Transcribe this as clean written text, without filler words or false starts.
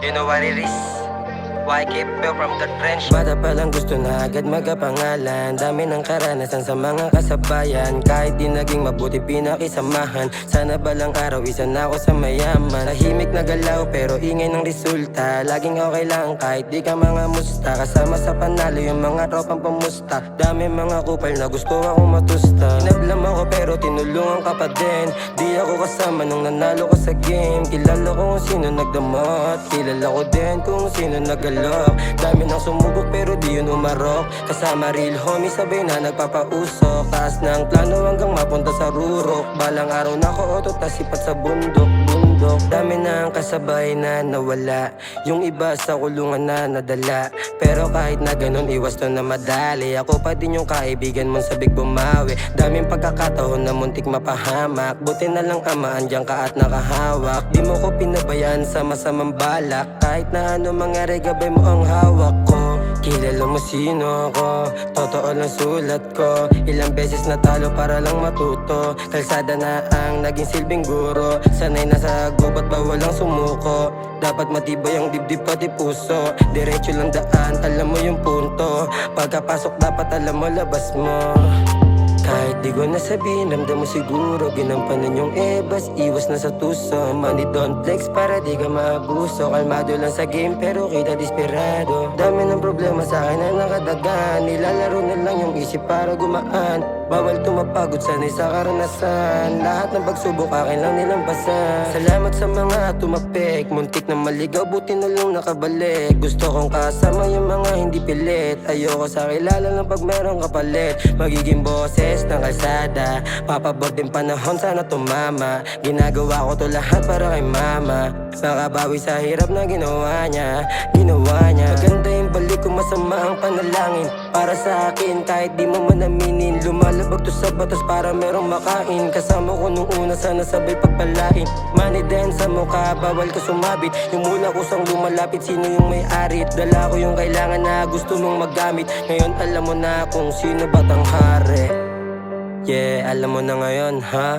You know what it is? Why keep you from the trench? Bata pa lang gusto na agad magkapangalan. Dami ng karanasan sa mga kasabayan. Kahit di naging mabuti pinakisamahan. Sana balang araw isa na ako sa mayaman. Tahimik na galaw pero ingay ng resulta. Laging okay lang kahit di ka mga musta. Kasama sa panalo yung mga tropang pamusta. Dami mga kupal na gusto akong matusta. Inablam ako pero tinulungan ka pa din. Di ako kasama nung nanalo ko sa game. Kilala ko kung sino nagdamot. Kilala ko din kung sino nagalok. Dami nang sumubok pero di yun umarok. Kasama real homie sabay na nagpapausok. Taas ng plano hanggang mapunta sa rurok. Balang araw na ko otot na sipat sa bundok. Dami na ang kasabay na nawala. Yung iba sa kulungan na nadala. Pero kahit na ganun iwas to na madali. Ako pa din yung kaibigan mong sabik bumawi. Daming pagkakataon na muntik mapahamak. Buti na lang ama andyan ka at nakahawak. Di mo ko pinabayaan sa masamang balak. Kahit na ano mangyari gabay mo ang hawak ko. Kilala mo sino ako, totoo lang sulat ko. Ilang beses natalo para lang matuto. Kalsada na ang naging silbing guro. Sanay na sa gubat ba walang sumuko. Dapat matibay ang dibdib pati puso. Diretso lang daan, alam mo yung punto. Pagkapasok dapat alam mo labas mo. Kahit di ko nasabihin, ramdam mo siguro. Ginampanan yung ebas, iwas na sa tuso. Money don't flex para di ka maabuso. Kalmado lang sa game pero kita desperado. Dami ng problema sa akin na nakadagan. Nilalaro na lang yung isip para gumaan. Bawal tumapagod sanay sa karanasan. Lahat ng pagsubok akin lang nilampasan. Salamat sa mga tumapik. Muntik na maligaw buti na lang nakabalik. Gusto kong kasama yung mga hindi pilit. Ayoko sa kilala lang pag meron kapalit. Magiging boses ng kalsada. Papabor din panahon sana tumama. Ginagawa ko to lahat para kay mama. Makabawi sa hirap na ginawa niya. Maganda yung balik ko, masama ang panalangin. Para sa akin kahit di mo man aminin. Lumalabag to sa batas para merong makain. Kasama ko nung una sana sabay pagpalain. Money din sa mukha, bawal ko sumabit. Yung mula kusang lumalapit, sino yung may-ari. Dala ko yung kailangan na gusto mong magamit. Ngayon alam mo na kung sino ba tanghari. Yeah, alam mo na ngayon, ha?